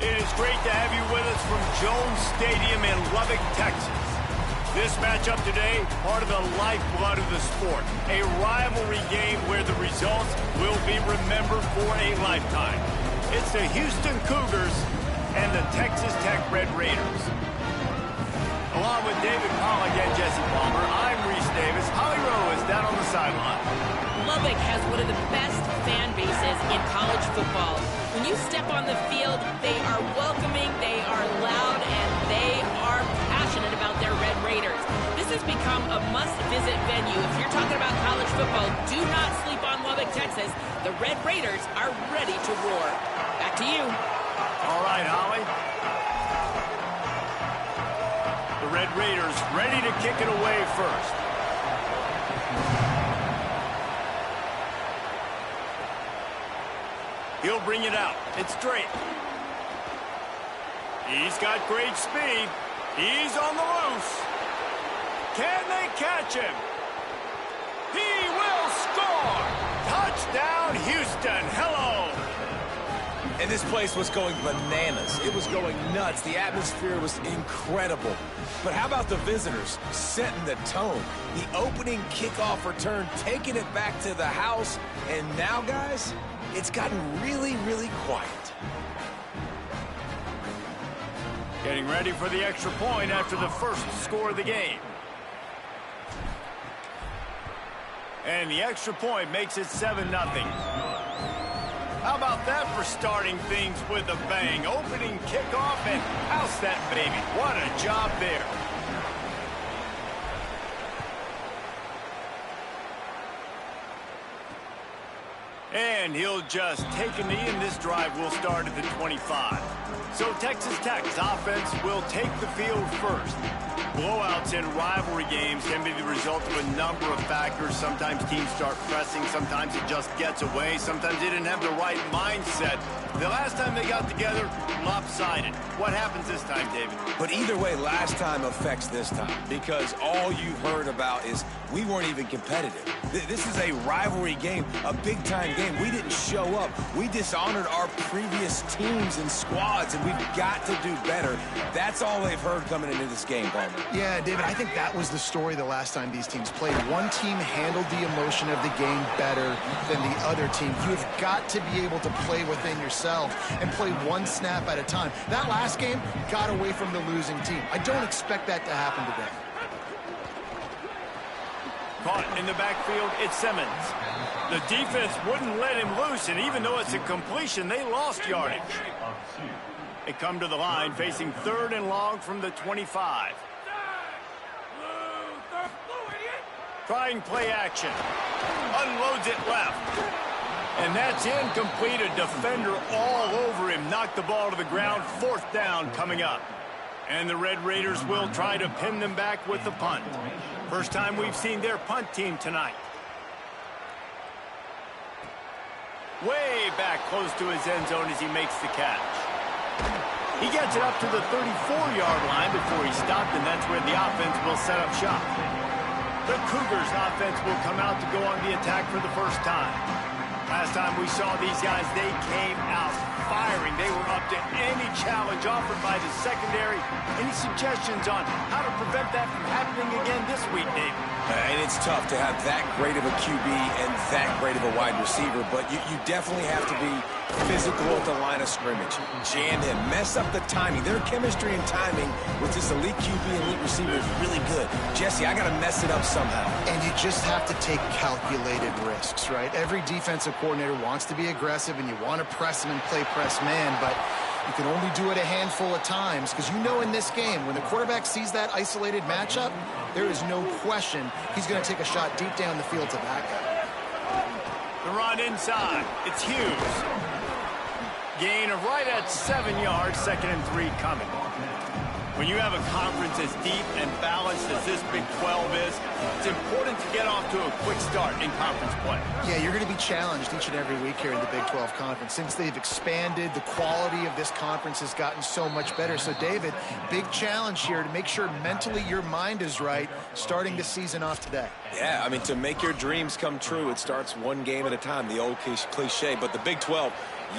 It is great to have you with us from Jones Stadium in Lubbock, Texas. This matchup today, part of the lifeblood of the sport. A rivalry game where the results will be remembered for a lifetime. It's the Houston Cougars and the Texas Tech Red Raiders. Along with David Pollack and Jesse Palmer, I'm Reese Davis. Holly Rowe is down on the sideline. Lubbock has one of the best fan bases in college football. When you step on the field, they are welcoming, they are loud, and they are passionate about their Red Raiders. This has become a must-visit venue. If you're talking about college football, do not sleep on Lubbock, Texas. The Red Raiders are ready to roar. Back to you. All right, Holly. The Red Raiders ready to kick it away first. He'll bring it out. It's Drake. He's got great speed. He's on the loose. Can they catch him? He will score! Touchdown, Houston. Hello. And this place was going bananas. It was going nuts. The atmosphere was incredible. But how about the visitors setting the tone? The opening kickoff return, taking it back to the house. And now, guys, it's gotten really, really quiet. Getting ready for the extra point after the first score of the game. And the extra point makes it 7-0. How about that for starting things with a bang? Opening kickoff and house that baby. What a job there. And he'll just take a knee, and this drive will start at the 25. So Texas Tech's offense will take the field first. Blowouts in rivalry games can be the result of a number of factors. Sometimes teams start pressing. Sometimes it just gets away. Sometimes they didn't have the right mindset. The last time they got together, lopsided. What happens this time, David? But either way, last time affects this time, because all you've heard about is we weren't even competitive. This is a rivalry game, a big-time game. We didn't show up. We dishonored our previous teams and squads, and we've got to do better. That's all they've heard coming into this game, Palmer. Yeah, David, I think that was the story the last time these teams played. One team handled the emotion of the game better than the other team. You've got to be able to play within yourself and play one snap at a time. That last game got away from the losing team. I don't expect that to happen today. Caught in the backfield, it's Simmons. The defense wouldn't let him loose, and even though it's a completion, they lost yardage. They come to the line facing 3rd and long from the 25. Trying play action. Unloads it left. And that's incomplete. A defender all over him. Knocked the ball to the ground. 4th down coming up. And the Red Raiders will try to pin them back with the punt. First time we've seen their punt team tonight. Way back close to his end zone as he makes the catch. He gets it up to the 34-yard line before he stopped, and that's where the offense will set up shop. The Cougars offense will come out to go on the attack for the first time. Last time we saw these guys, they came out firing. They were up to any challenge offered by the secondary. Any suggestions on how to prevent that from happening again this week, Dave? And it's tough to have that great of a QB and that great of a wide receiver, but you definitely have to be physical at the line of scrimmage. Jam him, mess up the timing. Their chemistry and timing with this elite QB and elite receiver is really good. Jesse, I got to mess it up somehow. And you just have to take calculated risks, right? Every defensive coordinator wants to be aggressive, and you want to press him and play press man, but you can only do it a handful of times, because you know in this game, when the quarterback sees that isolated matchup, there is no question he's going to take a shot deep down the field to that guy. The run inside. It's Hughes. Gain of right at 7 yards. 2nd and 3 coming. When you have a conference as deep and balanced as this Big 12 is, it's important to get off to a quick start in conference play. Yeah, you're going to be challenged each and every week here in the Big 12 Conference. Since they've expanded, the quality of this conference has gotten so much better. So, David, big challenge here to make sure mentally your mind is right starting the season off today. Yeah, I mean, to make your dreams come true, it starts one game at a time, the old cliche. But the Big 12,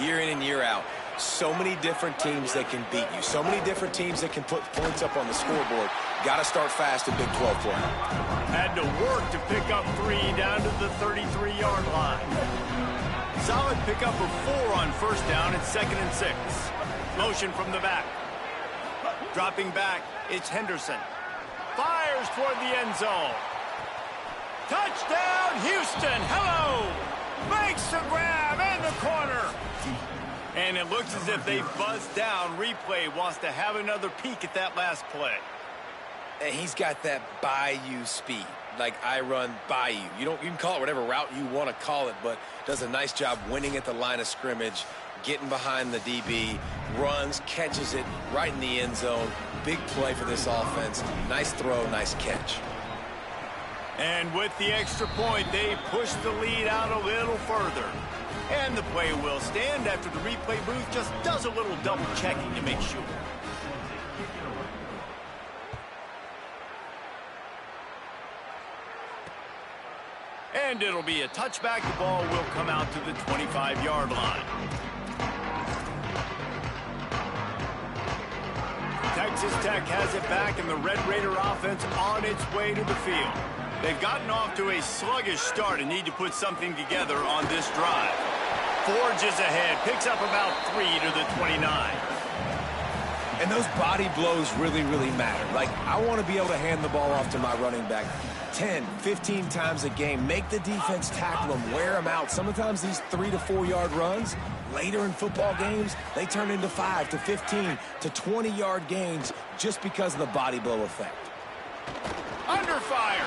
year in and year out, so many different teams that can beat you. So many different teams that can put points up on the scoreboard. Got to start fast in Big 12 play. Had to work to pick up 3 down to the 33-yard line. Solid pickup of 4 on first down and 2nd and 6. Motion from the back. Dropping back, it's Henderson. Fires toward the end zone. Touchdown, Houston. Hello. Makes the grab in the corner. And it looks as if they buzzed down. Replay wants to have another peek at that last play. And he's got that Bayou speed. Like I run Bayou. You can call it whatever route you want to call it, but does a nice job winning at the line of scrimmage, getting behind the DB, runs, catches it right in the end zone. Big play for this offense. Nice throw, nice catch. And with the extra point, they push the lead out a little further. And the play will stand after the replay booth just does a little double checking to make sure. And it'll be a touchback. The ball will come out to the 25-yard line. Texas Tech has it back, and the Red Raider offense on its way to the field. They've gotten off to a sluggish start and need to put something together on this drive. Forges ahead, picks up about 3 to the 29. And those body blows really, really matter. Like, I want to be able to hand the ball off to my running back 10, 15 times a game. Make the defense tackle them, wear them out. Sometimes these 3 to 4 yard runs, later in football games, they turn into 5 to 15 to 20-yard gains just because of the body blow effect. Under fire.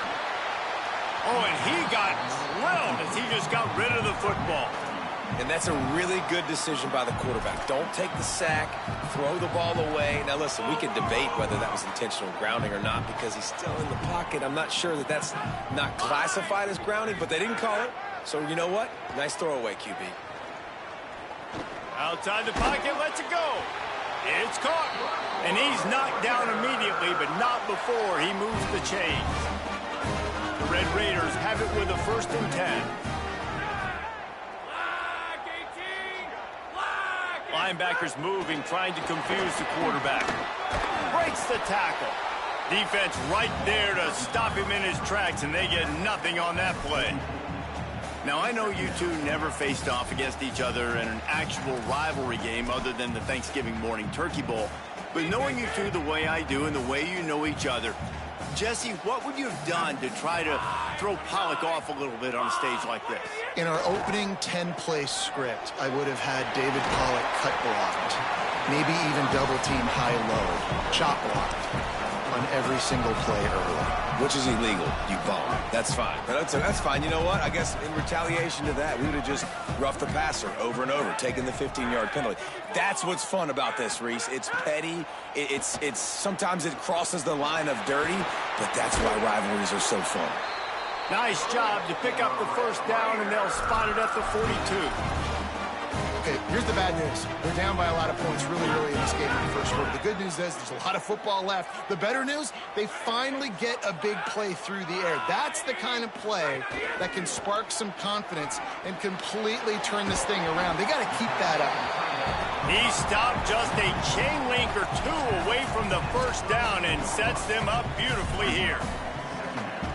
Oh, and he got drilled as he just got rid of the football. And that's a really good decision by the quarterback. Don't take the sack, throw the ball away. Now, listen, we can debate whether that was intentional grounding or not because he's still in the pocket. I'm not sure that that's not classified as grounding, but they didn't call it. So, you know what? Nice throwaway, QB. Outside the pocket, lets it go. It's caught. And he's knocked down immediately, but not before he moves the chains. The Red Raiders have it with a 1st and 10. Linebackers moving, trying to confuse the quarterback. Breaks the tackle. Defense right there to stop him in his tracks, and they get nothing on that play. Now, I know you two never faced off against each other in an actual rivalry game other than the Thanksgiving morning Turkey Bowl. But knowing you two the way I do and the way you know each other, Jesse, what would you have done to try to throw Pollock off a little bit on a stage like this? In our opening 10-play script, I would have had David Pollock cut blocked, maybe even double team high-low, chop blocked on every single play early. Which is illegal, you bum. That's fine. That's fine. You know what? I guess in retaliation to that, we would have just roughed the passer over and over, taking the 15-yard penalty. That's what's fun about this, Reese. It's petty. It's sometimes it crosses the line of dirty, but that's why rivalries are so fun. Nice job to pick up the 1st down, and they'll spot it at the 42. Okay, here's the bad news. They're down by a lot of points really early in this game in the first quarter. The good news is there's a lot of football left. The better news, they finally get a big play through the air. That's the kind of play that can spark some confidence and completely turn this thing around. They got to keep that up. He stopped just a chain link or 2 away from the 1st down and sets them up beautifully here.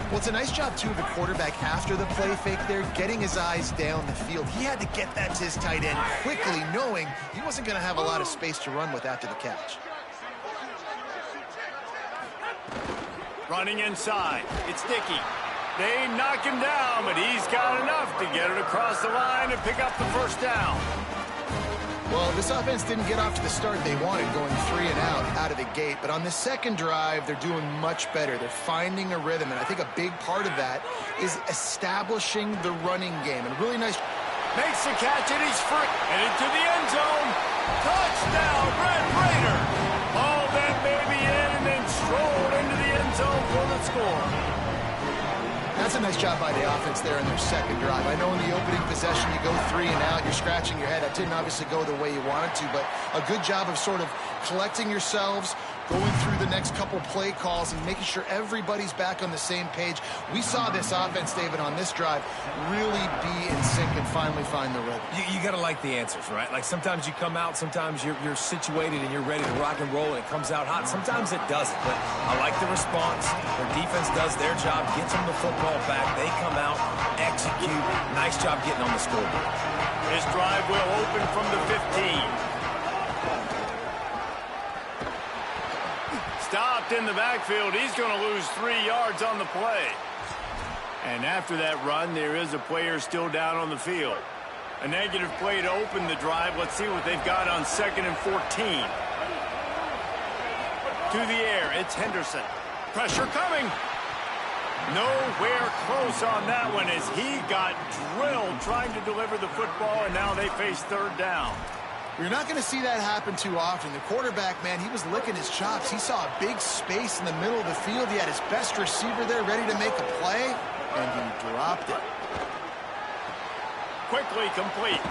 Well, it's a nice job, too, of the quarterback after the play fake there, getting his eyes down the field. He had to get that to his tight end quickly, knowing he wasn't going to have a lot of space to run with after the catch. Running inside. It's Dickey. They knock him down, but he's got enough to get it across the line and pick up the 1st down. Well, this offense didn't get off to the start they wanted, going 3 and out of the gate. But on the second drive, they're doing much better. They're finding a rhythm, and I think a big part of that is establishing the running game. And really nice. Makes the catch, and he's free. And into the end zone. Touchdown, Red Raider. All that baby in score. That's a nice job by the offense there in their second drive. I know in the opening possession you go 3 and out, you're scratching your head. That didn't obviously go the way you wanted to, but a good job of sort of collecting yourselves, going through the next couple play calls and making sure everybody's back on the same page. We saw this offense, David, on this drive really be in sync and finally find the rhythm. You got to like the answers, right? Like sometimes you come out, sometimes you're situated and you're ready to rock and roll and it comes out hot. Sometimes it doesn't, but I like the response. Their defense does their job, gets them the football back. They come out, execute. Nice job getting on the scoreboard. This drive will open from the 15. Stopped in the backfield. He's going to lose 3 yards on the play. And after that run, there is a player still down on the field. A negative play to open the drive. Let's see what they've got on 2nd and 14. To the air, it's Henderson. Pressure coming. Nowhere close on that one as he got drilled trying to deliver the football, and now they face 3rd down. You're not going to see that happen too often. The quarterback, man, he was licking his chops. He saw a big space in the middle of the field. He had his best receiver there ready to make a play, and he dropped it. Quickly complete.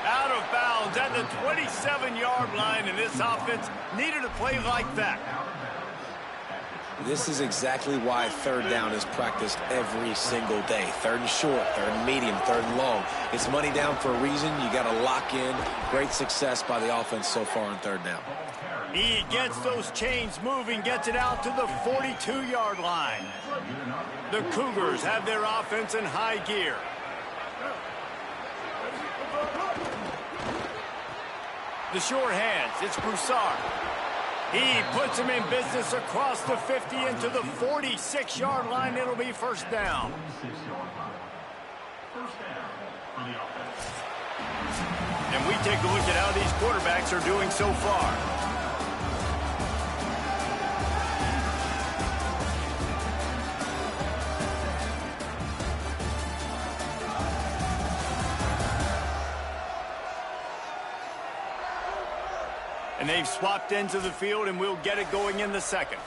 Out of bounds at the 27-yard line, and this offense needed a play like that. This is exactly why 3rd down is practiced every single day. 3rd and short, 3rd and medium, 3rd and long. It's money down for a reason. You got to lock in. Great success by the offense so far on 3rd down. He gets those chains moving, gets it out to the 42-yard line. The Cougars have their offense in high gear. The short hands, it's Broussard. He puts him in business across the 50 into the 46-yard line. It'll be 1st down. And we take a look at how these quarterbacks are doing so far. And they've swapped into the field, and we'll get it going in the 2nd.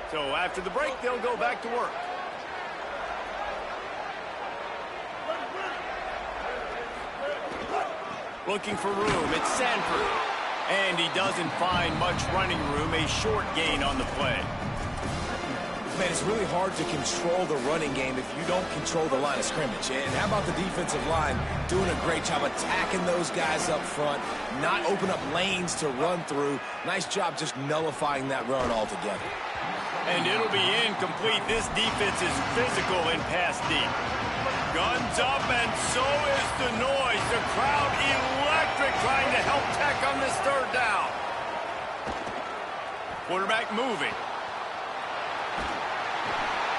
So after the break, they'll go back to work. Looking for room, it's Sanford. And he doesn't find much running room, a short gain on the play. Man, it's really hard to control the running game if you don't control the line of scrimmage. And how about the defensive line doing a great job attacking those guys up front, not open up lanes to run through. Nice job just nullifying that run altogether. And it'll be incomplete. This defense is physical in pass deep. Guns up, and so is the noise. The crowd electric trying to help Tech on this 3rd down. Quarterback moving.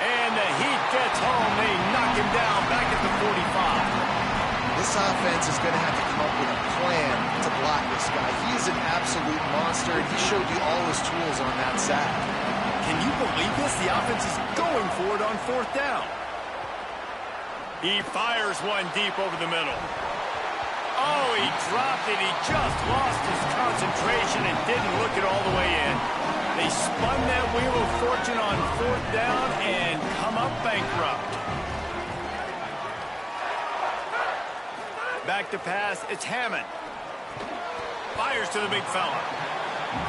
And the heat gets home. They knock him down back at the 45. This offense is going to have to come up with a plan to block this guy. He is an absolute monster, and he showed you all his tools on that sack. Can you believe this? The offense is going for it on 4th down. He fires one deep over the middle. Oh, he dropped it. He just lost his concentration and didn't look it all the way in. They spun that wheel of fortune on 4th down and come up bankrupt. Back to pass, it's Hammond. Fires to the big fella.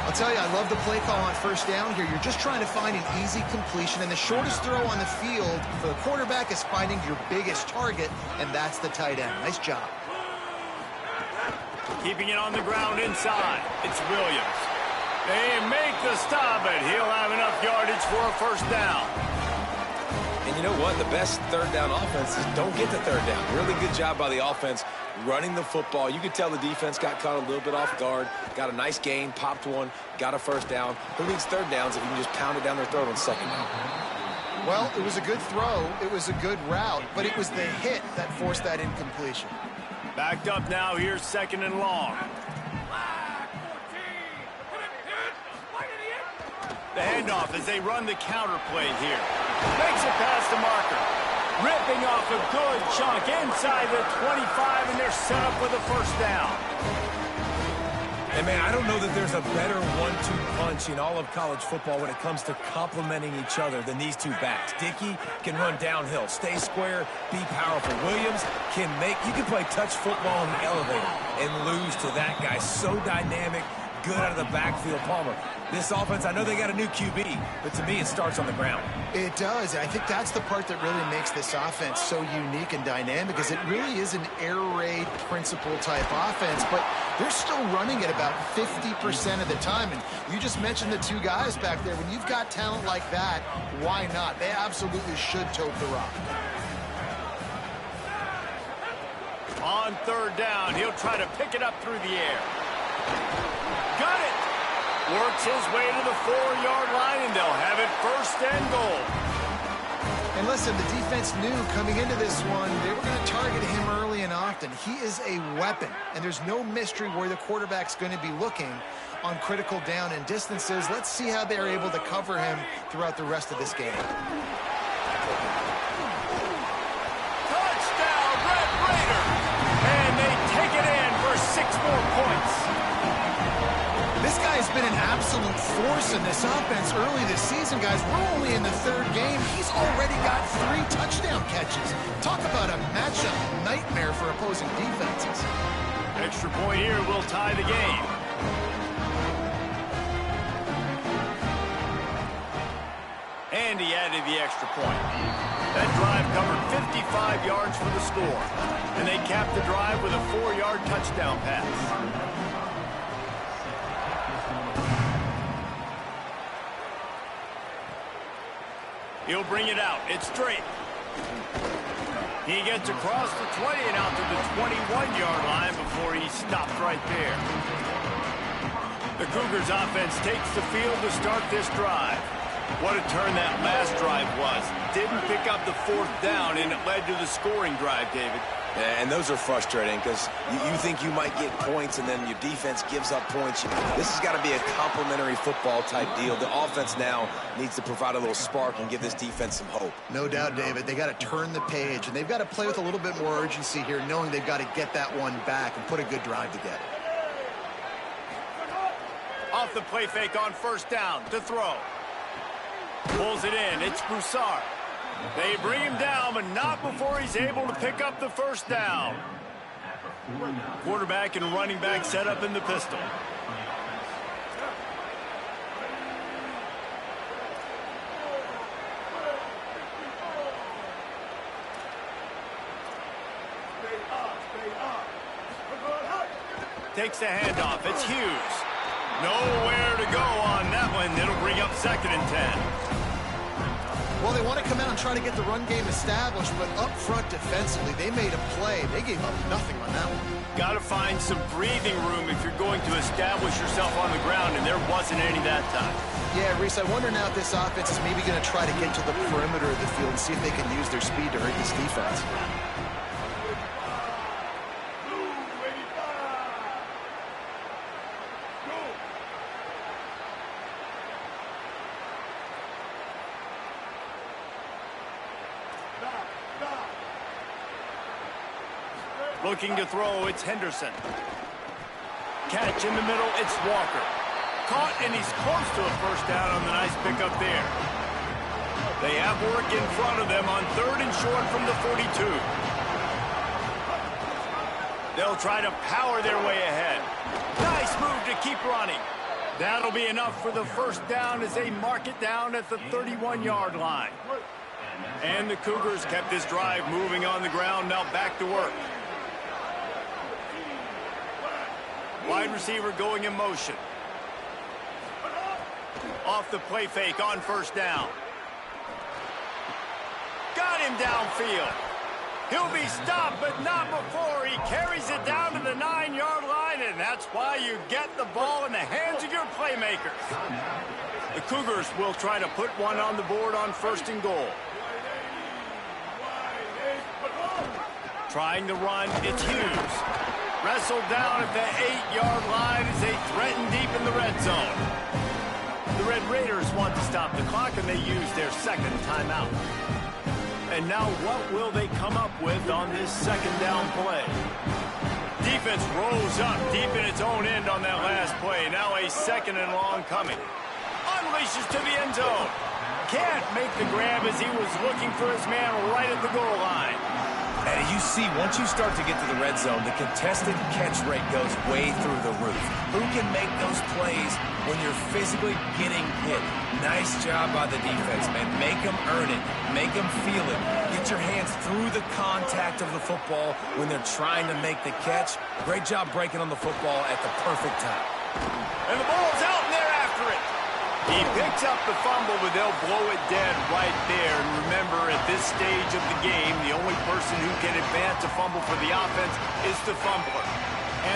I'll tell you, I love the play call on 1st down here. You're just trying to find an easy completion, and the shortest throw on the field for the quarterback is finding your biggest target, and that's the tight end. Nice job. Keeping it on the ground inside, it's Williams. They make the stop, but he'll have enough yardage for a 1st down. And you know what? The best 3rd down offenses don't get to 3rd down. Really good job by the offense running the football. You could tell the defense got caught a little bit off guard, got a nice gain, popped one, got a 1st down. Who needs 3rd downs if you can just pound it down their throat on 2nd down? Well, it was a good throw. It was a good route, but it was the hit that forced that incompletion. Backed up now. Here's 2nd and long. The handoff as they run the counter play here. Makes it past the marker. Ripping off a good chunk inside the 25, and they're set up with a 1st down. And, man, I don't know that there's a better 1-2 punch in all of college football when it comes to complementing each other than these two backs. Dickey can run downhill, stay square, be powerful. Williams can you can play touch football in the elevator and lose to that guy. So dynamic, good out of the backfield. Palmer, this offense, I know they got a new QB, but to me it starts on the ground. It does. I think that's the part that really makes this offense so unique and dynamic, is it really is an air raid principle type offense, but they're still running it about 50% of the time. And you just mentioned the two guys back there. When you've got talent like that, why not? They absolutely should tote the rock. On third down, he'll try to pick it up through the air. Got it! Works his way to the 4-yard line, and they'll have it first and goal. And listen, the defense knew coming into this one, they were going to target him early and often. He is a weapon, and there's no mystery where the quarterback's going to be looking on critical down and distances. Let's see how they're able to cover him throughout the rest of this game. Touchdown, Red Raider! And they take it in for 6 more points. This guy's been an absolute force in this offense early this season, guys. We're only in the 3rd game. He's already got 3 touchdown catches. Talk about a matchup nightmare for opposing defenses. Extra point here will tie the game. And he added the extra point. That drive covered 55 yards for the score. And they capped the drive with a 4-yard touchdown pass. He'll bring it out. It's straight. He gets across the 20 and out to the 21-yard line before he stopped right there. The Cougars offense takes the field to start this drive. What a turn that last drive was. Didn't pick up the 4th down, and it led to the scoring drive, David. Yeah, and those are frustrating because you think you might get points and then your defense gives up points. This has got to be a complementary football type deal. The offense now needs to provide a little spark and give this defense some hope. No doubt, David. They got to turn the page, and they've got to play with a little bit more urgency here, knowing they've got to get that one back and put a good drive together. Off the play fake on first down to throw. Pulls it in. It's Broussard. They bring him down, but not before he's able to pick up the first down. Quarterback and running back set up in the pistol. Takes the handoff. It's Hughes. Nowhere to go on that one. It'll bring up 2nd and 10. Well, they want to come out and try to get the run game established, but up front defensively, they made a play. They gave up nothing on that one. Got to find some breathing room if you're going to establish yourself on the ground, and there wasn't any that time. Yeah, Reese, I wonder now if this offense is maybe going to try to get to the perimeter of the field and see if they can use their speed to hurt this defense. Looking to throw, it's Henderson. Catch in the middle, it's Walker. Caught, and he's close to a first down on the nice pickup there. They have work in front of them on 3rd and short from the 42. They'll try to power their way ahead. Nice move to keep running. That'll be enough for the first down as they mark it down at the 31-yard line. And the Cougars kept this drive moving on the ground, now back to work. Wide receiver going in motion. Off the play fake on first down. Got him downfield. He'll be stopped, but not before he carries it down to the 9-yard line, and that's why you get the ball in the hands of your playmakers. The Cougars will try to put one on the board on 1st and goal. Trying to run, it's Hughes. Wrestled down at the 8-yard line as they threaten deep in the red zone. The Red Raiders want to stop the clock, and they use their 2nd timeout. And now what will they come up with on this 2nd down play? defense rose up deep in its own end on that last play. Now a 2nd and long coming. Unleashes to the end zone. Can't make the grab as he was looking for his man right at the goal line. And you see, once you start to get to the red zone, the contested catch rate goes way through the roof. Who can make those plays when you're physically getting hit? Nice job by the defense, man. Make them earn it. Make them feel it. Get your hands through the contact of the football when they're trying to make the catch. Great job breaking on the football at the perfect time. And the ball's out, and they're after it. He picks up the fumble, but they'll blow it dead right there. And remember, at this stage of the game, the only person who can advance a fumble for the offense is the fumbler.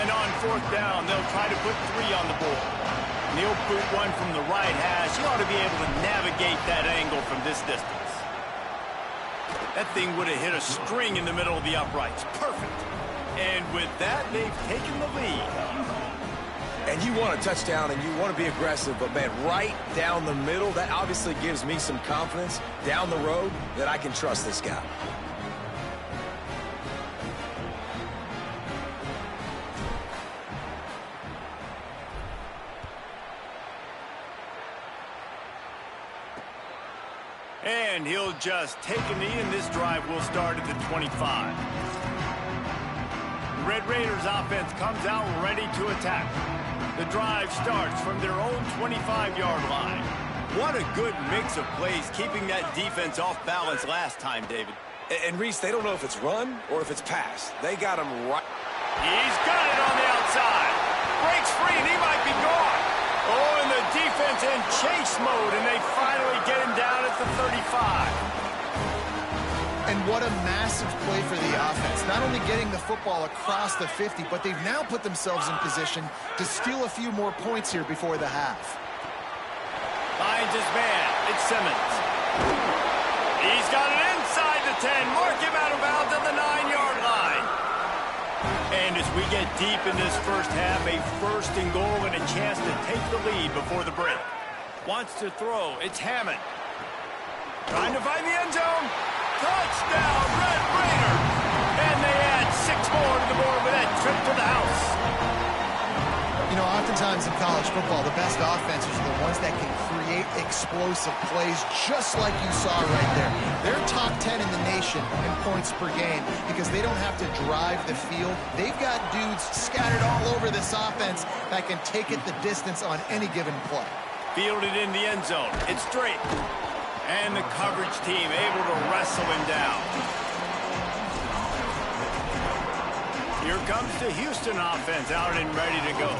And on 4th down, they'll try to put 3 on the board. And he'll boot one from the right hash. He ought to be able to navigate that angle from this distance. That thing would have hit a string in the middle of the uprights. Perfect. And with that, they've taken the lead. And you want a touchdown and you want to be aggressive, but, man, right down the middle, that obviously gives me some confidence down the road that I can trust this guy. And he'll just take a knee, and this drive will start at the 25. The Red Raiders offense comes out ready to attack. The drive starts from their own 25-yard line. What a good mix of plays, keeping that defense off balance last time, David. And Reese, they don't know if it's run or if it's pass. They got him right. He's got it on the outside. Breaks free, and he might be gone. Oh, and the defense in chase mode, and they finally get him down at the 35. And what a massive play for the offense. Not only getting the football across the 50, but they've now put themselves in position to steal a few more points here before the half. Finds his man. It's Simmons. He's got it inside the 10. Mark him out of bounds at the 9-yard line. And as we get deep in this first half, a 1st and goal and a chance to take the lead before the break. Wants to throw. It's Hammond. Trying to find the end zone. Touchdown, Red Raiders! And they add 6 more to the board with that trip to the house. You know, oftentimes in college football, the best offenses are the ones that can create explosive plays, just like you saw right there. They're top 10 in the nation in points per game because they don't have to drive the field. They've got dudes scattered all over this offense that can take it the distance on any given play. Fielded in the end zone. It's Drake. And the coverage team able to wrestle him down. Here comes the Houston offense out and ready to go.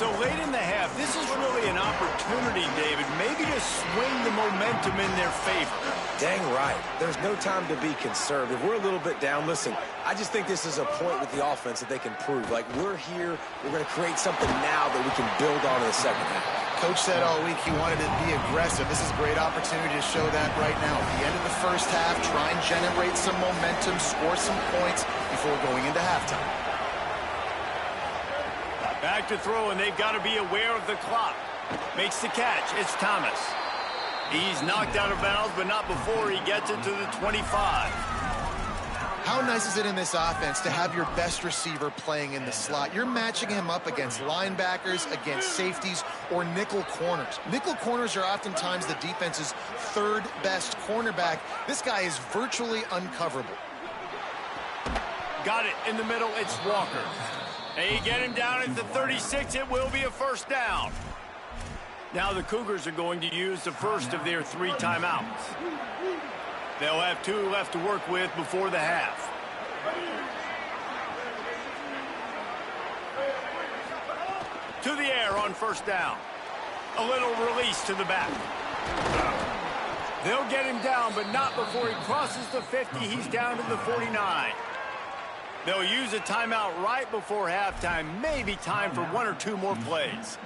So late in the half, this is really an opportunity, David, maybe to swing the momentum in their favor. Dang right. There's no time to be conservative. We're a little bit down. Listen, I just think this is a point with the offense that they can prove. Like, we're here, we're going to create something now that we can build on in the second half. Coach said all week he wanted to be aggressive. This is a great opportunity to show that right now. At the end of the first half, try and generate some momentum, score some points before going into halftime. Back to throw, and they've got to be aware of the clock. Makes the catch. It's Thomas. He's knocked out of bounds, but not before he gets it to the 25. How nice is it in this offense to have your best receiver playing in the slot? You're matching him up against linebackers, against safeties, or nickel corners. Nickel corners are oftentimes the defense's 3rd best cornerback. This guy is virtually uncoverable. Got it in the middle. It's Walker. They get him down at the 36. It will be a 1st down. Now the Cougars are going to use the first of their 3 timeouts. They'll have 2 left to work with before the half. To the air on 1st down. A little release to the back. They'll get him down, but not before he crosses the 50. He's down to the 49. They'll use a timeout right before halftime. Maybe time for 1 or 2 more plays.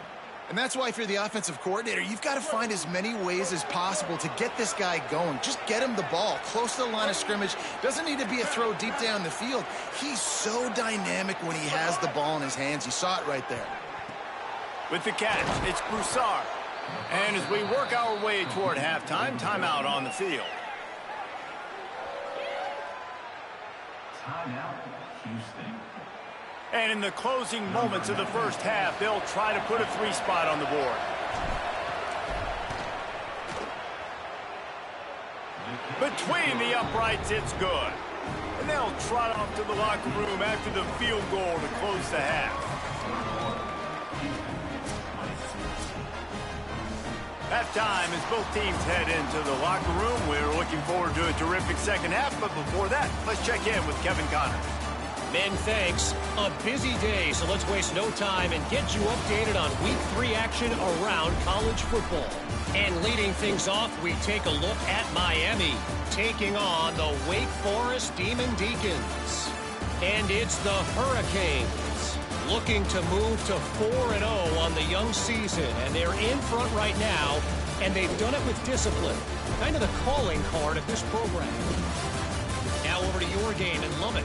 And that's why if you're the offensive coordinator, you've got to find as many ways as possible to get this guy going. Just get him the ball close to the line of scrimmage. Doesn't need to be a throw deep down the field. He's so dynamic when he has the ball in his hands. You saw it right there. With the catch, it's Broussard. And as we work our way toward halftime, timeout on the field. Timeout, Houston. And in the closing moments of the first half, they'll try to put a 3 spot on the board. Between the uprights, it's good. And they'll trot off to the locker room after the field goal to close the half. Halftime as both teams head into the locker room. We're looking forward to a terrific second half, but before that, let's check in with Kevin Connors. Men, thanks. A busy day, so let's waste no time and get you updated on Week 3 action around college football. And leading things off, we take a look at Miami, taking on the Wake Forest Demon Deacons. And it's the Hurricanes, looking to move to 4-0 on the young season. And they're in front right now, and they've done it with discipline. Kind of the calling card of this program. Now over to your game in Lubbock.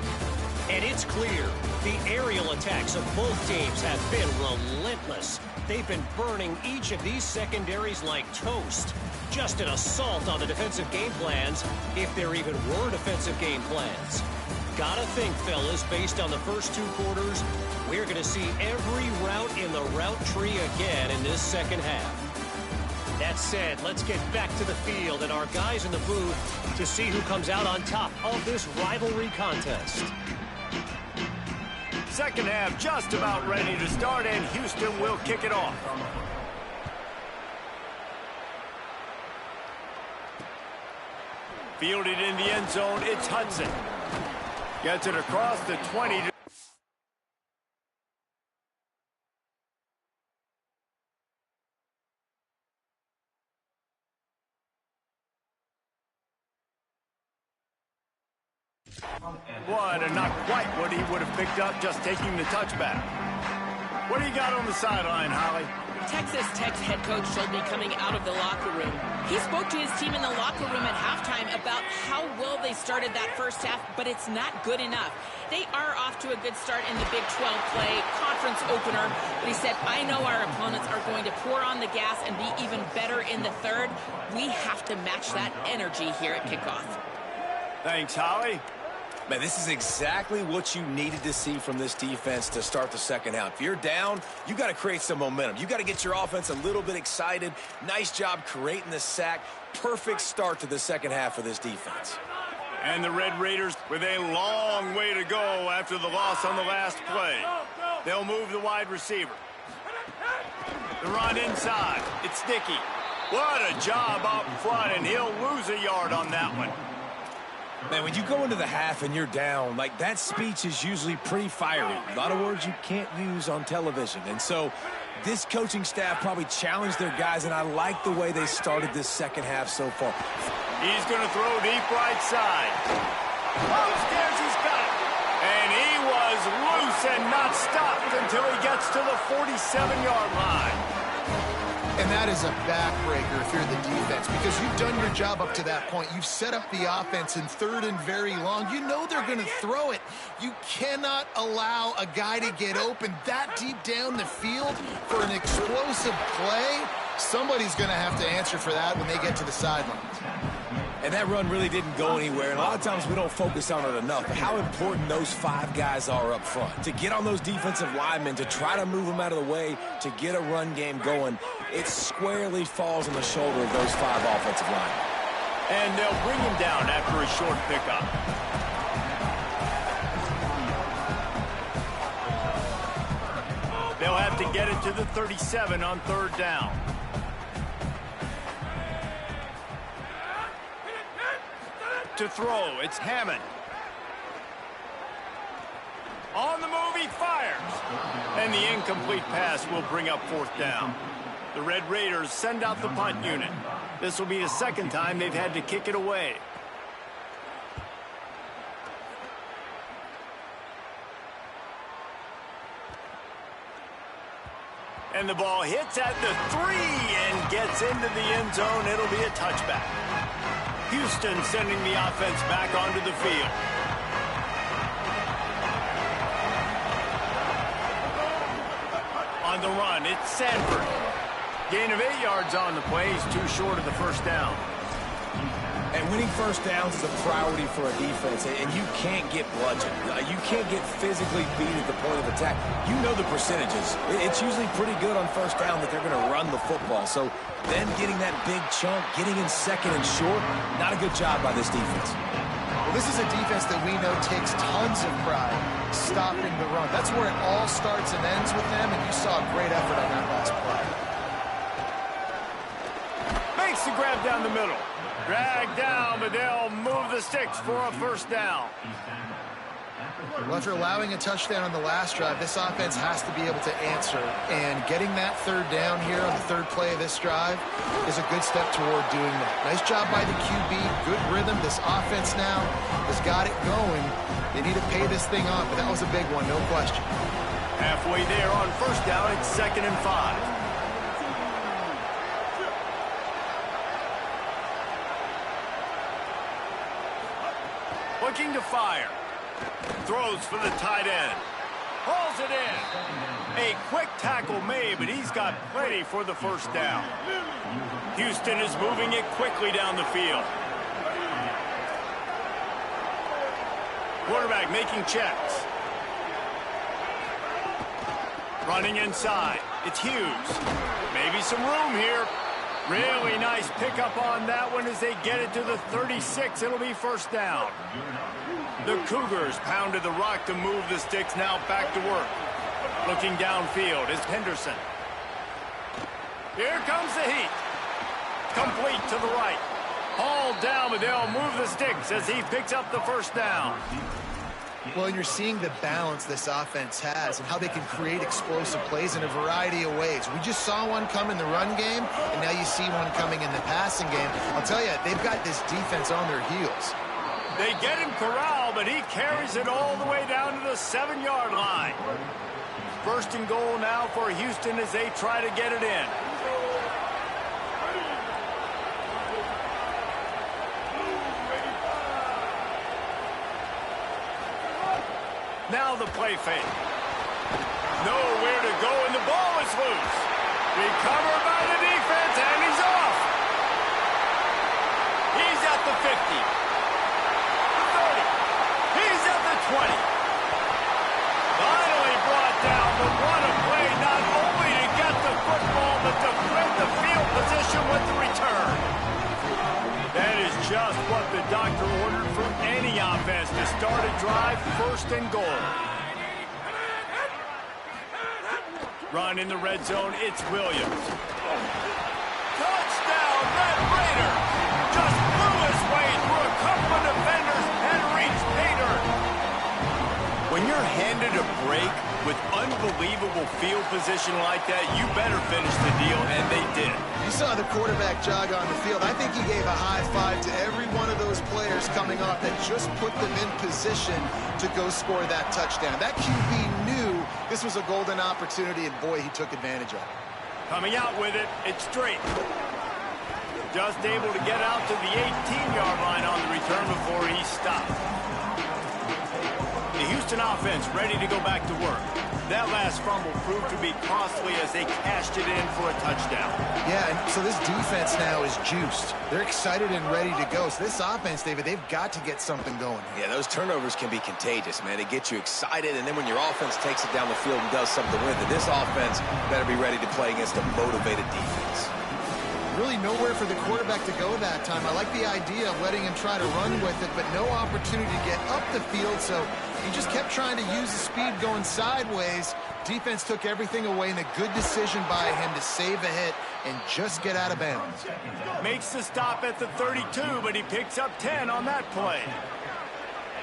And it's clear, the aerial attacks of both teams have been relentless. They've been burning each of these secondaries like toast. Just an assault on the defensive game plans, if there even were defensive game plans. Gotta think, fellas, based on the first 2 quarters, we're going to see every route in the route tree again in this second half. That said, let's get back to the field and our guys in the booth to see who comes out on top of this rivalry contest. Second half just about ready to start, and Houston will kick it off. Fielded in the end zone, it's Hudson. Gets it across the 20 to What, and not quite what he would have picked up just taking the touchback. What do you got on the sideline, Holly? Texas Tech's head coach told me coming out of the locker room. He spoke to his team in the locker room at halftime about how well they started that first half, but it's not good enough. They are off to a good start in the Big 12 play, conference opener, but he said, I know our opponents are going to pour on the gas and be even better in the third. We have to match that energy here at kickoff. Thanks, Holly. Man, this is exactly what you needed to see from this defense to start the second half. If you're down, you got to create some momentum. You got to get your offense a little bit excited. Nice job creating the sack. Perfect start to the second half for this defense. And the Red Raiders with a long way to go after the loss on the last play. They'll move the wide receiver. The run inside. It's Dickey. What a job up front, and he'll lose a yard on that one. Man, when you go into the half and you're down, like, that speech is usually pretty fiery. A lot of words you can't use on television. And so this coaching staff probably challenged their guys, and I like the way they started this second half so far. He's going to throw deep right side. Upstairs, he's got it. And he was loose and not stopped until he gets to the 47-yard line. And that is a backbreaker if you're the defense, because you've done your job up to that point. You've set up the offense in third and very long. You know they're going to throw it. You cannot allow a guy to get open that deep down the field for an explosive play. Somebody's going to have to answer for that when they get to the sidelines. And that run really didn't go anywhere, and a lot of times we don't focus on it enough, but how important those 5 guys are up front. To get on those defensive linemen, to try to move them out of the way, to get a run game going, it squarely falls on the shoulder of those 5 offensive linemen. And they'll bring him down after a short pickup. They'll have to get it to the 37 on third down. To throw, it's Hammond. On the move, he fires. And the incomplete pass will bring up fourth down. The Red Raiders send out the punt unit. This will be the second time they've had to kick it away. And the ball hits at the 3 and gets into the end zone. It'll be a touchback. Houston sending the offense back onto the field. On the run, it's Sanford. Gain of 8 yards on the play. He's too short of the first down. And winning first downs is a priority for a defense, and you can't get bludgeoned. You can't get physically beat at the point of attack. You know the percentages. It's usually pretty good on first down that they're going to run the football. So then getting that big chunk, getting in second and short, not a good job by this defense. Well, this is a defense that we know takes tons of pride stopping the run. That's where it all starts and ends with them, and you saw a great effort on that last play. Makes the grab down the middle. Drag down, but they'll move the sticks for a first down. Well, after allowing a touchdown on the last drive, this offense has to be able to answer. And getting that third down here on the third play of this drive is a good step toward doing that. Nice job by the QB. Good rhythm. This offense now has got it going. They need to pay this thing off, but that was a big one, no question. Halfway there on first down, it's 2nd and 5. Looking to fire. Throws for the tight end. Hauls it in. A quick tackle made, but he's got plenty for the first down. Houston is moving it quickly down the field. Quarterback making checks. Running inside. It's Hughes. Maybe some room here. Really nice pickup on that one as they get it to the 36. It'll be first down. The Cougars pounded the rock to move the sticks, now back to work. Looking downfield is Henderson. Here comes the heat. Complete to the right. Hauled down, but they'll move the sticks as he picks up the first down. Well, and you're seeing the balance this offense has and how they can create explosive plays in a variety of ways. We just saw one come in the run game, and now you see one coming in the passing game. I'll tell you, they've got this defense on their heels. They get him corralled, but he carries it all the way down to the 7-yard line. First and goal now for Houston as they try to get it in. Now the play fake. Nowhere to go, and the ball is loose. Recovered by the defense, and he's off. He's at the 50. The 30. He's at the 20. Finally brought down, but what a play, not only to get the football, but to flip the field position with the return. That is just what the doctor ordered for any offense to start a drive, first and goal. Run in the red zone, it's Williams. Touchdown, Red Raider! Just blew his way through a couple of defenders and reached Pater. When you're handed a break with unbelievable field position like that, you better finish the deal, and they did. You saw the quarterback jog on the field. I think he gave a high five to every one of those players coming off that just put them in position to go score that touchdown. That QB knew this was a golden opportunity, and boy, he took advantage of it. Coming out with it, it's straight. Just able to get out to the 18-yard line on the return before he stopped. The Houston offense ready to go back to work. That last fumble proved to be costly as they cashed it in for a touchdown. Yeah, and so this defense now is juiced. They're excited and ready to go. So this offense, David, they've got to get something going. Yeah, those turnovers can be contagious, man. They get you excited, and then when your offense takes it down the field and does something with it, this offense better be ready to play against a motivated defense. Really nowhere for the quarterback to go that time. I like the idea of letting him try to run with it, but no opportunity to get up the field, so he just kept trying to use the speed going sideways. Defense took everything away, and a good decision by him to save a hit and just get out of bounds. Makes the stop at the 32, but he picks up 10 on that play.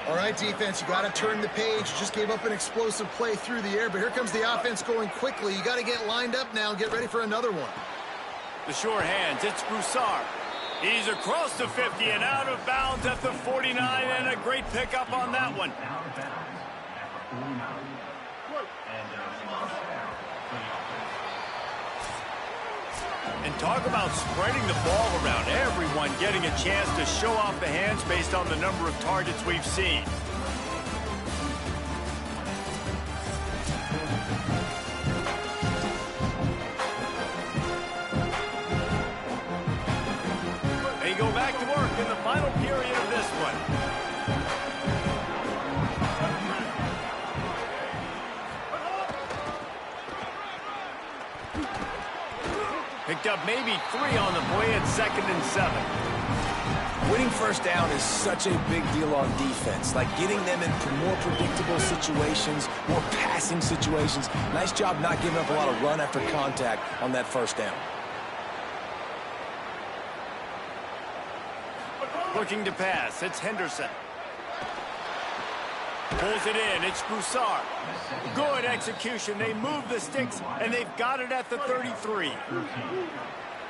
All right, defense, you got to turn the page. You just gave up an explosive play through the air, but here comes the offense going quickly. You got to get lined up now and get ready for another one. The sure hands, it's Broussard. He's across the 50 and out of bounds at the 49, and a great pickup on that one. And talk about spreading the ball around. Everyone getting a chance to show off the hands based on the number of targets we've seen. They go back to work in the final picked up maybe 3 on the play at 2nd and 7. Winning first down is such a big deal on defense, like getting them into more predictable situations, more passing situations. Nice job not giving up a lot of run after contact on that first down. Looking to pass, it's Henderson. Pulls it in, it's Broussard. Good execution, they move the sticks, and they've got it at the 33.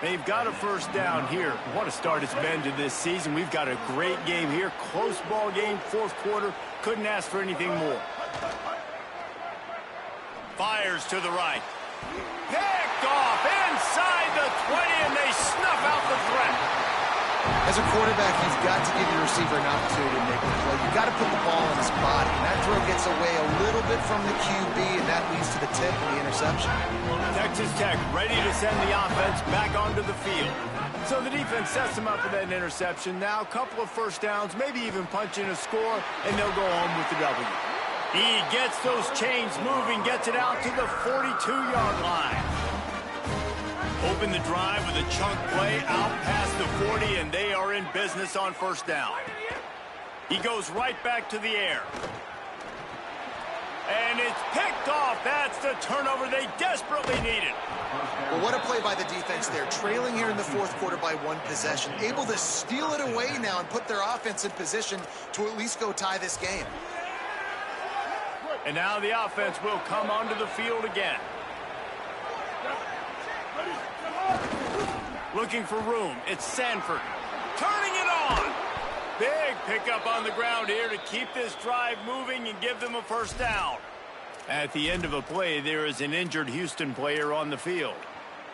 They've got a first down here. What a start it's been to this season. We've got a great game here. Close ball game, 4th quarter. Couldn't ask for anything more. Fires to the right. Picked off inside the 20, and they snuff out the threat. As a quarterback, you've got to give your receiver an opportunity to make a play. You've got to put the ball in his body. And that throw gets away a little bit from the QB, and that leads to the tip and the interception. Texas Tech ready to send the offense back onto the field. So the defense sets them up for that interception. Now a couple of first downs, maybe even punch in a score, and they'll go home with the W. He gets those chains moving, gets it out to the 42-yard line. Open the drive with a chunk play out past the 40, and they are in business on first down. He goes right back to the air. And it's picked off. That's the turnover they desperately needed. Well, what a play by the defense there. Trailing here in the 4th quarter by 1 possession. Able to steal it away now and put their offense in position to at least go tie this game. And now the offense will come onto the field again. Looking for room. It's Sanford. Turning it on. Big pickup on the ground here to keep this drive moving and give them a first down. At the end of a play, there is an injured Houston player on the field.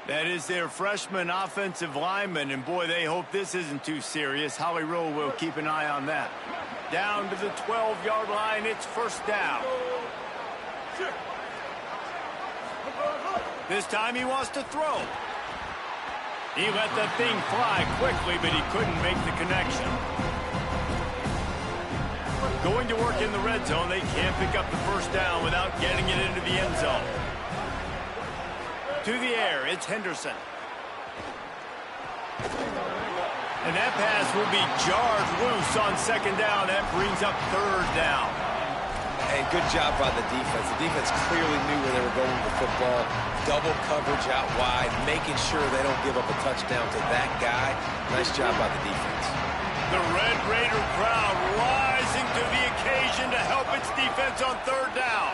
That is their freshman offensive lineman, and boy, they hope this isn't too serious. Holly Rowe will keep an eye on that. Down to the 12-yard line, it's first down. This time he wants to throw. He let that thing fly quickly, but he couldn't make the connection. Going to work in the red zone, they can't pick up the first down without getting it into the end zone. To the air, it's Henderson. And that pass will be jarred loose on 2nd down. That brings up 3rd down. And good job by the defense. The defense clearly knew where they were going with the football. Double coverage out wide, making sure they don't give up a touchdown to that guy. Nice job by the defense. The Red Raider crowd rising to the occasion to help its defense on 3rd down.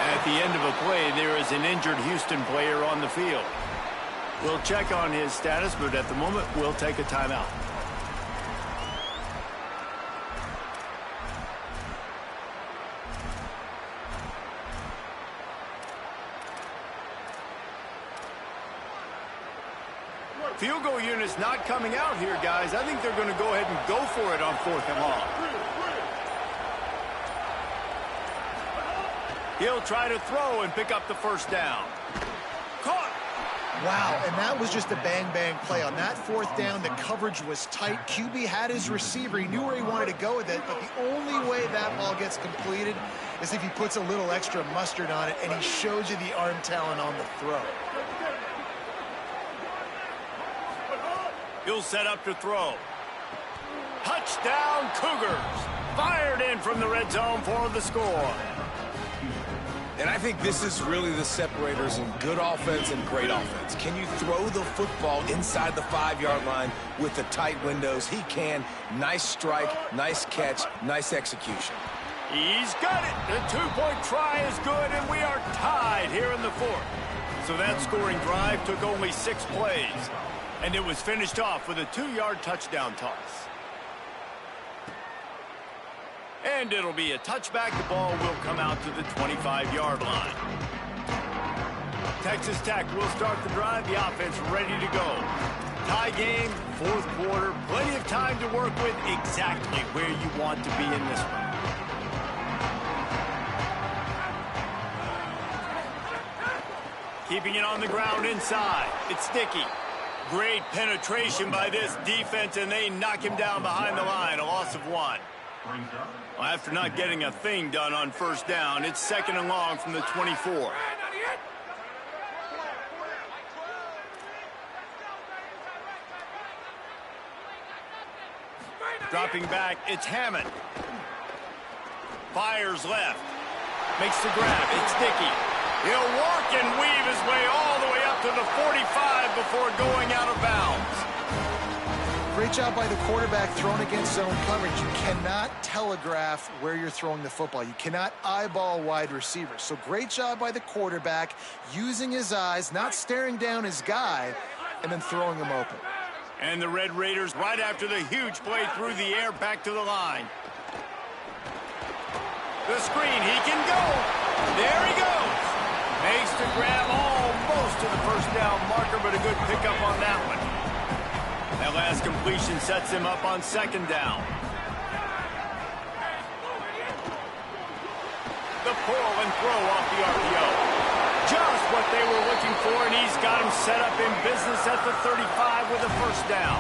At the end of a play, there is an injured Houston player on the field. We'll check on his status, but at the moment, we'll take a timeout. Field goal unit's not coming out here, guys. I think they're going to go ahead and go for it on 4th and long. He'll try to throw and pick up the first down. Caught. Wow, and that was just a bang-bang play. On that 4th down, the coverage was tight. QB had his receiver. He knew where he wanted to go with it, but the only way that ball gets completed is if he puts a little extra mustard on it, and he shows you the arm talent on the throw. He'll set up to throw. Touchdown, Cougars. Fired in from the red zone for the score. And I think this is really the separators in good offense and great offense. Can you throw the football inside the 5-yard line with the tight windows? He can. Nice strike, nice catch, nice execution. He's got it. The 2-point try is good, and we are tied here in the 4th. So that scoring drive took only 6 plays. And it was finished off with a 2-yard touchdown toss. And it'll be a touchback. The ball will come out to the 25-yard line. Texas Tech will start the drive. The offense ready to go. Tie game, 4th quarter. Plenty of time to work with. Exactly where you want to be in this one. Keeping it on the ground inside. It's Sticky. Great penetration by this defense, and they knock him down behind the line. A loss of 1. Well, after not getting a thing done on first down, it's 2nd and long from the 24. Dropping back, it's Hammond. Fires left. Makes the grab, it's Dickey. He'll work and weave his way all the way up to the 45 before going out of bounds. Great job by the quarterback throwing against zone coverage. You cannot telegraph where you're throwing the football. You cannot eyeball wide receivers. So great job by the quarterback using his eyes, not staring down his guy, and then throwing him open. And the Red Raiders right after the huge play through the air back to the line. The screen, he can go. There he goes. Makes the grab almost to the first down marker, but a good pickup on that one. That last completion sets him up on second down. The pull and throw off the RPO. Just what they were looking for, and he's got him set up in business at the 35 with a first down.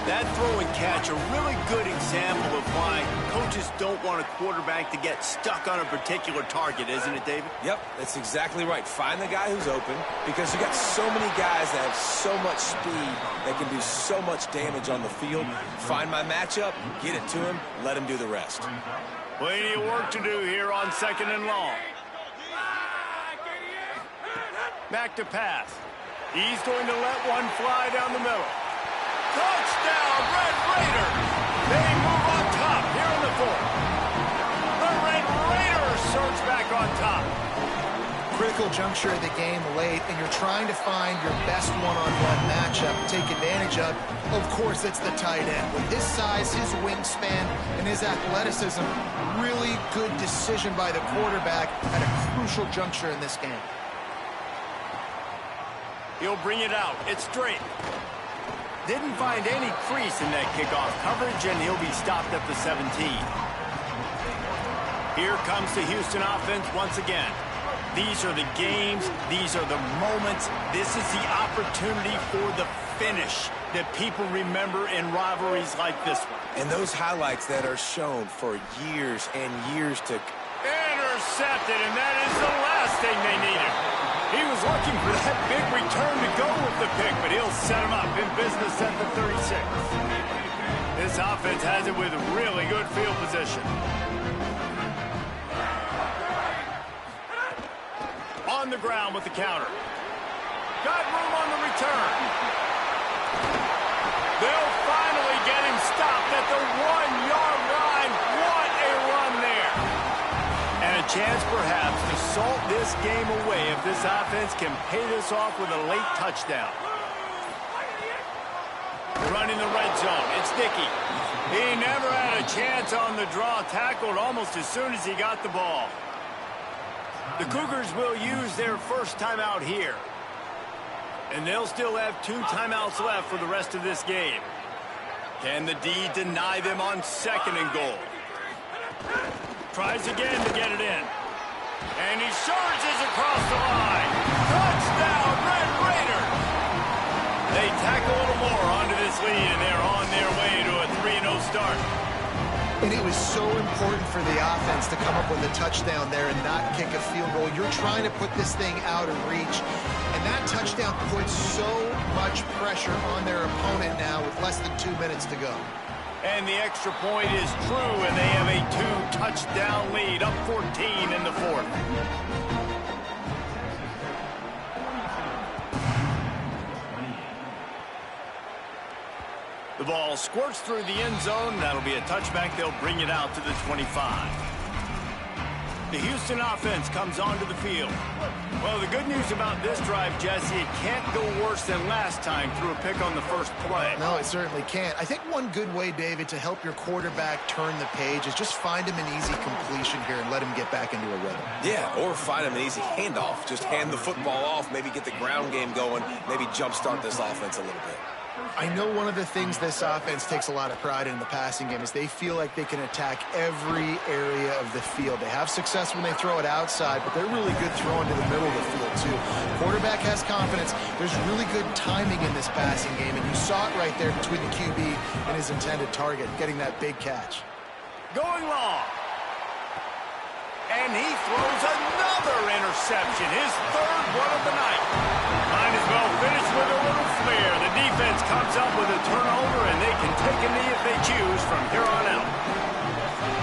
That throw and catch, a really good example of why coaches don't want a quarterback to get stuck on a particular target, isn't it, David? Yep, that's exactly right. Find the guy who's open, because you got so many guys that have so much speed that can do so much damage on the field. Find my matchup, get it to him, let him do the rest. Plenty of work to do here on second and long. Back to pass. He's going to let one fly down the middle. Touchdown, Red Raiders! They move on top here in the fourth. The Red Raiders surge back on top. Critical juncture of the game late, and you're trying to find your best one-on-one matchup to take advantage of. Of course, it's the tight end. With his size, his wingspan, and his athleticism, really good decision by the quarterback at a crucial juncture in this game. He'll bring it out. It's straight. Didn't find any crease in that kickoff coverage, and he'll be stopped at the 17. Here comes the Houston offense once again. These are the games. These are the moments. This is the opportunity for the finish that people remember in rivalries like this one. And those highlights that are shown for years and years to... Intercepted, and that is the last thing they needed. He was looking for that big return to go with the pick, but he'll set him up in business at the 36. This offense has it with really good field position. On the ground with the counter. Got room on the return. They'll finally get him stopped at the 1-yard line. What a run there. And a chance perhaps to salt this game away if this offense can pay this off with a late touchdown. Running the red zone, it's Dickey. He never had a chance on the draw, tackled almost as soon as he got the ball. The Cougars will use their first timeout here. And they'll still have 2 timeouts left for the rest of this game. Can the D deny them on second and goal? Tries again to get it in. And he surges across the line. Touchdown, Red Raiders! They tack a little more onto this lead, and they're on their way to a 3-0 start. And it was so important for the offense to come up with a touchdown there and not kick a field goal. You're trying to put this thing out of reach. And that touchdown puts so much pressure on their opponent now with less than 2 minutes to go. And the extra point is true, and they have a 2-touchdown lead, up 14 in the fourth. The ball squirts through the end zone. That'll be a touchback. They'll bring it out to the 25. The Houston offense comes onto the field. Well, the good news about this drive, Jesse, it can't go worse than last time through a pick on the first play. No, it certainly can't. I think one good way, David, to help your quarterback turn the page is just find him an easy completion here and let him get back into a rhythm. Yeah, or find him an easy handoff. Just hand the football off, maybe get the ground game going, maybe jumpstart this offense a little bit. I know one of the things this offense takes a lot of pride in the passing game is they feel like they can attack every area of the field. They have success when they throw it outside, but they're really good throwing to the middle of the field, too. Quarterback has confidence. There's really good timing in this passing game, and you saw it right there between the QB and his intended target, getting that big catch. Going long. And he throws another interception, his third one of the night. Might as well finish with a little flair. The defense comes up with a turnover, and they can take a knee if they choose from here on out.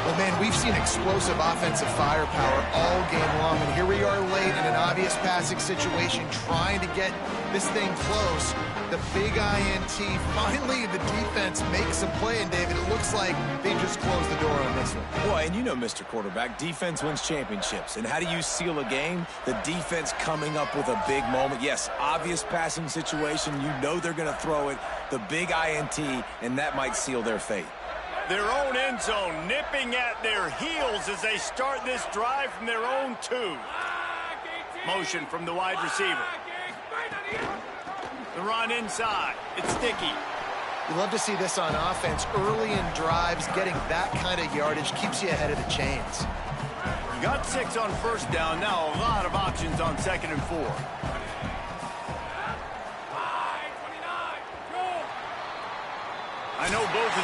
Well, man, we've seen explosive offensive firepower all game long, and here we are late in an obvious passing situation trying to get this thing close. The big INT, finally the defense makes a play, and David, it looks like they just closed the door on this one. Well, and you know, Mr. Quarterback, defense wins championships. And how do you seal a game? The defense coming up with a big moment. Yes, obvious passing situation. You know they're going to throw it. The big INT, and that might seal their fate. Their own end zone nipping at their heels as they start this drive from their own 2. Motion from the wide receiver. The run inside. It's sticky. You love to see this on offense. Early in drives, getting that kind of yardage keeps you ahead of the chains. You got 6 on first down. Now a lot of options on 2nd and 4. I know both of these